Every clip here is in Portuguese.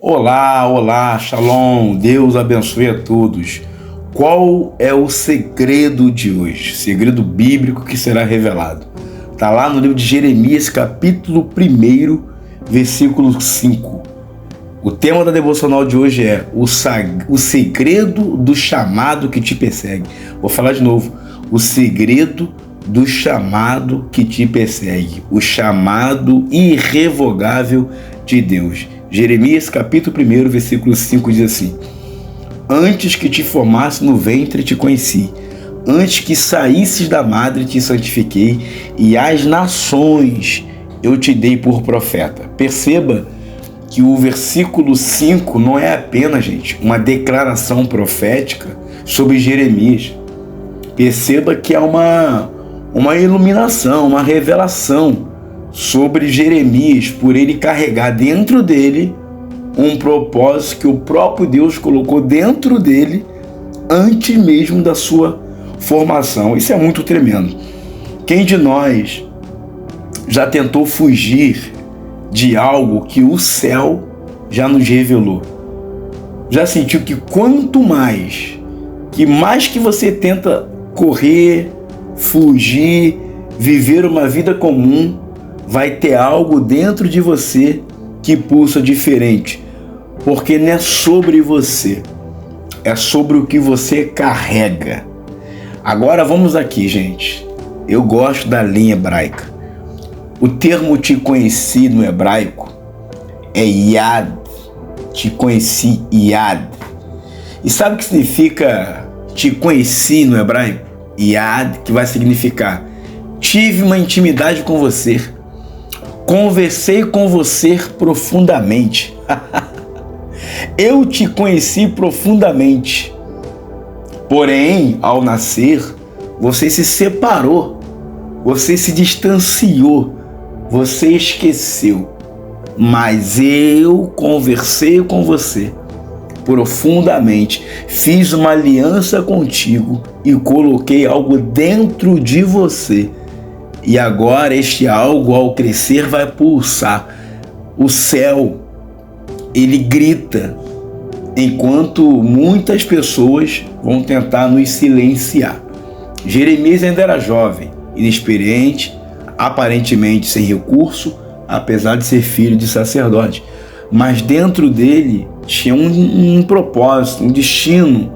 Olá, olá, shalom, Deus abençoe a todos. Qual é o segredo de hoje? Segredo bíblico que será revelado. Está lá no livro de Jeremias, capítulo 1, versículo 5. O tema da devocional de hoje é o segredo do chamado que te persegue. Vou falar de novo. O segredo do chamado que te persegue. O chamado irrevogável de Deus. Jeremias capítulo 1, versículo 5 diz assim: Antes que te formasse no ventre te conheci, antes que saísses da madre te santifiquei, e às nações eu te dei por profeta. Perceba que o versículo 5 não é apenas, gente, uma declaração profética sobre Jeremias. Perceba que é uma iluminação, uma revelação sobre Jeremias, por ele carregar dentro dele um propósito que o próprio Deus colocou dentro dele antes mesmo da sua formação. Isso é muito tremendo. Quem de nós já tentou fugir de algo que o céu já nos revelou? Já sentiu que quanto mais que você tenta correr, fugir, viver uma vida comum, vai ter algo dentro de você que pulsa diferente, porque não é sobre você, é sobre o que você carrega. Agora vamos aqui, gente. Eu gosto da linha hebraica. O termo te conheci no hebraico é Yad. Te conheci, Yad. E sabe o que significa te conheci no hebraico? Yad, que vai significar tive uma intimidade com você. Conversei com você profundamente. Eu te conheci profundamente. Porém, ao nascer, você se separou. Você se distanciou. Você esqueceu. Mas eu conversei com você profundamente. Fiz uma aliança contigo e coloquei algo dentro de você. E agora este algo, ao crescer, vai pulsar. O céu, ele grita, enquanto muitas pessoas vão tentar nos silenciar. Jeremias ainda era jovem, inexperiente, aparentemente sem recurso, apesar de ser filho de sacerdote. Mas dentro dele tinha um propósito, um destino.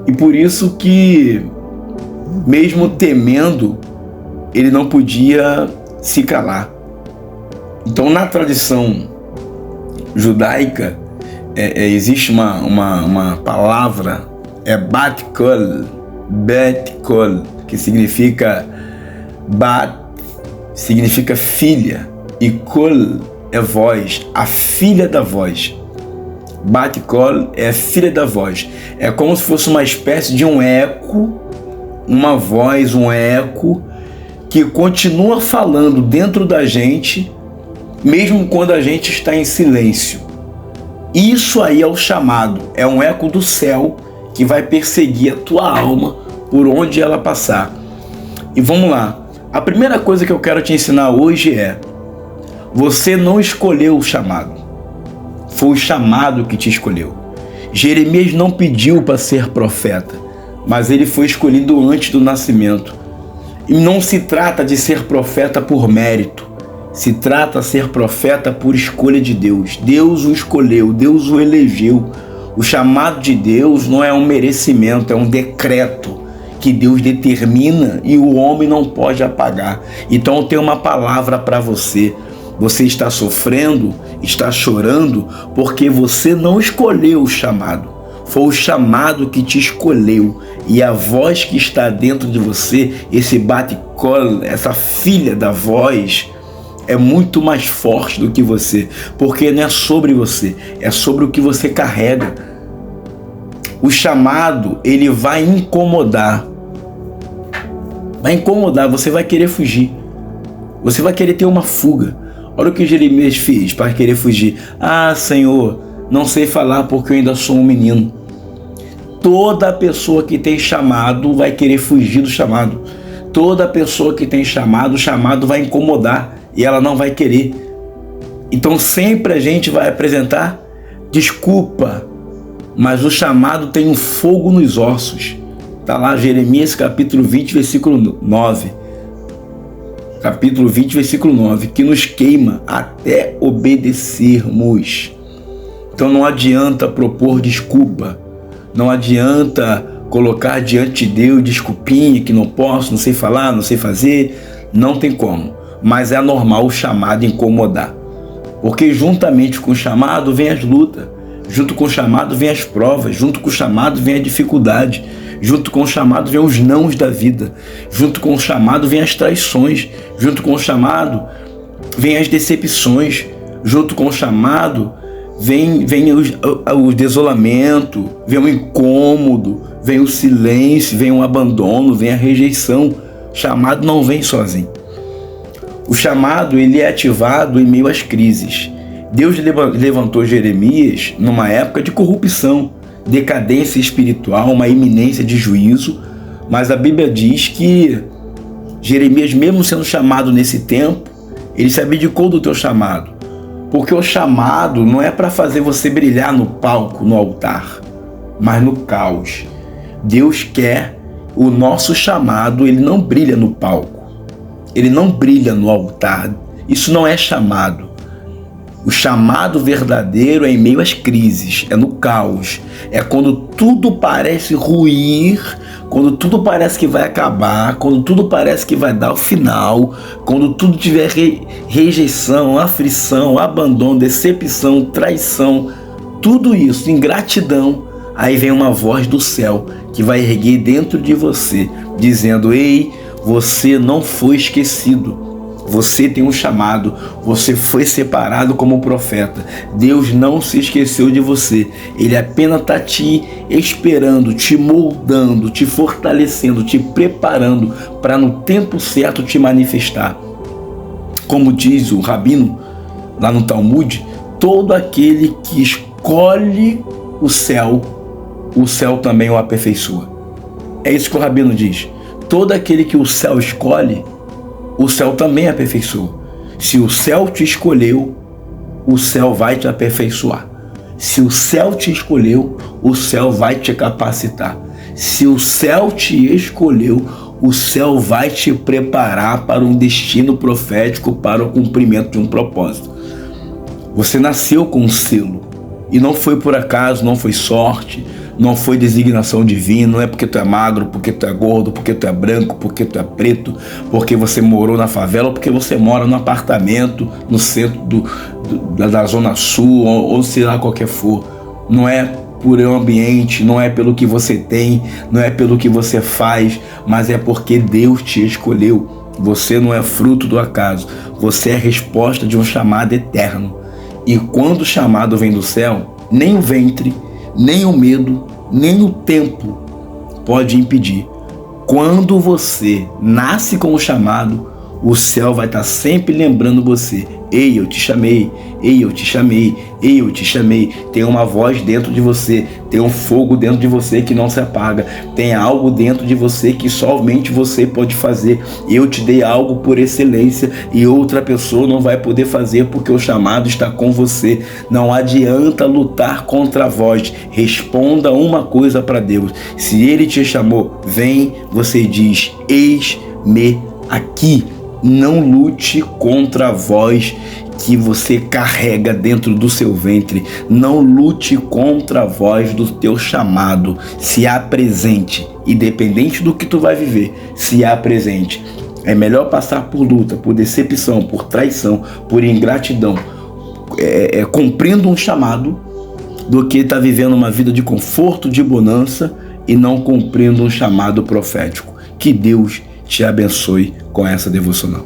E por isso que, mesmo temendo, ele não podia se calar. Então, na tradição judaica, existe uma palavra, bat kol, que significa bat, significa filha, e kol é voz, a filha da voz. Bat kol é a filha da voz. É como se fosse uma espécie de um eco, uma voz, um eco, que continua falando dentro da gente, mesmo quando a gente está em silêncio. Isso aí é o chamado, é um eco do céu que vai perseguir a tua alma por onde ela passar. E vamos lá, a primeira coisa que eu quero te ensinar hoje é: você não escolheu o chamado, foi o chamado que te escolheu. Jeremias não pediu para ser profeta, mas ele foi escolhido antes do nascimento. E não se trata de ser profeta por mérito, se trata de ser profeta por escolha de Deus. Deus o escolheu, Deus o elegeu. O chamado de Deus não é um merecimento, é um decreto que Deus determina e o homem não pode apagar. Então eu tenho uma palavra para você. Você está sofrendo, está chorando, porque você não escolheu o chamado. Foi o chamado que te escolheu. E a voz que está dentro de você, esse bate-col, essa filha da voz, é muito mais forte do que você. Porque não é sobre você, é sobre o que você carrega. O chamado, ele vai incomodar. Vai incomodar, você vai querer fugir. Você vai querer ter uma fuga. Olha o que Jeremias fez para querer fugir. Ah, Senhor, não sei falar porque eu ainda sou um menino. Toda pessoa que tem chamado vai querer fugir do chamado. Toda pessoa que tem chamado, o chamado vai incomodar e ela não vai querer. Então sempre a gente vai apresentar desculpa, mas o chamado tem um fogo nos ossos. Está lá Jeremias capítulo 20, versículo 9. Capítulo 20, versículo 9, que nos queima até obedecermos. Então não adianta propor desculpa, não adianta colocar diante de Deus desculpinha que não posso, não sei falar, não sei fazer, não tem como. Mas é normal o chamado incomodar, porque juntamente com o chamado vem as lutas, junto com o chamado vem as provas, junto com o chamado vem a dificuldade, junto com o chamado vem os nãos da vida, junto com o chamado vem as traições, junto com o chamado vem as decepções, junto com o chamado vem o desolamento, vem o incômodo, vem o silêncio, vem o abandono, vem a rejeição. O chamado não vem sozinho. O chamado ele é ativado em meio às crises. Deus levantou Jeremias numa época de corrupção, decadência espiritual, uma iminência de juízo, mas a Bíblia diz que Jeremias, mesmo sendo chamado nesse tempo, ele se abdicou do teu chamado, porque o chamado não é para fazer você brilhar no palco, no altar, mas no caos. Deus quer o nosso chamado, ele não brilha no palco, ele não brilha no altar, isso não é chamado. O chamado verdadeiro é em meio às crises, é no caos, é quando tudo parece ruir, quando tudo parece que vai acabar, quando tudo parece que vai dar o final, quando tudo tiver rejeição, aflição, abandono, decepção, traição, tudo isso, ingratidão, aí vem uma voz do céu que vai erguer dentro de você, dizendo: ei, você não foi esquecido. Você tem um chamado, você foi separado como profeta. Deus não se esqueceu de você. Ele apenas está te esperando, te moldando, te fortalecendo, te preparando para no tempo certo te manifestar. Como diz o Rabino lá no Talmud, todo aquele que escolhe o céu também o aperfeiçoa. É isso que o Rabino diz. Todo aquele que o céu escolhe, o céu também aperfeiçoa. Se o céu te escolheu, o céu vai te aperfeiçoar. Se o céu te escolheu, o céu vai te capacitar. Se o céu te escolheu, o céu vai te preparar para um destino profético, para o cumprimento de um propósito. Você nasceu com um selo. E não foi por acaso, não foi sorte, não foi designação divina, não é porque tu é magro, porque tu é gordo, porque tu é branco, porque tu é preto, porque você morou na favela, ou porque você mora num apartamento no centro da Zona Sul, ou sei lá qualquer for. Não é por um ambiente, não é pelo que você tem, não é pelo que você faz, mas é porque Deus te escolheu. Você não é fruto do acaso, você é a resposta de um chamado eterno. E quando o chamado vem do céu, nem o ventre, nem o medo, nem o tempo pode impedir. Quando você nasce com o chamado, o céu vai estar sempre lembrando você: ei, eu te chamei, ei, eu te chamei, ei, eu te chamei. Tem uma voz dentro de você, tem um fogo dentro de você que não se apaga, tem algo dentro de você que somente você pode fazer. Eu te dei algo por excelência e outra pessoa não vai poder fazer, porque o chamado está com você. Não adianta lutar contra a voz. Responda uma coisa para Deus: se Ele te chamou, vem. Você diz: eis-me aqui. Não lute contra a voz que você carrega dentro do seu ventre. Não lute contra a voz do teu chamado. Se apresente, independente do que tu vai viver, se apresente. É melhor passar por luta, por decepção, por traição, por ingratidão, cumprindo um chamado, do que estar vivendo uma vida de conforto, de bonança e não cumprindo um chamado profético. Que Deus te abençoe com essa devocional.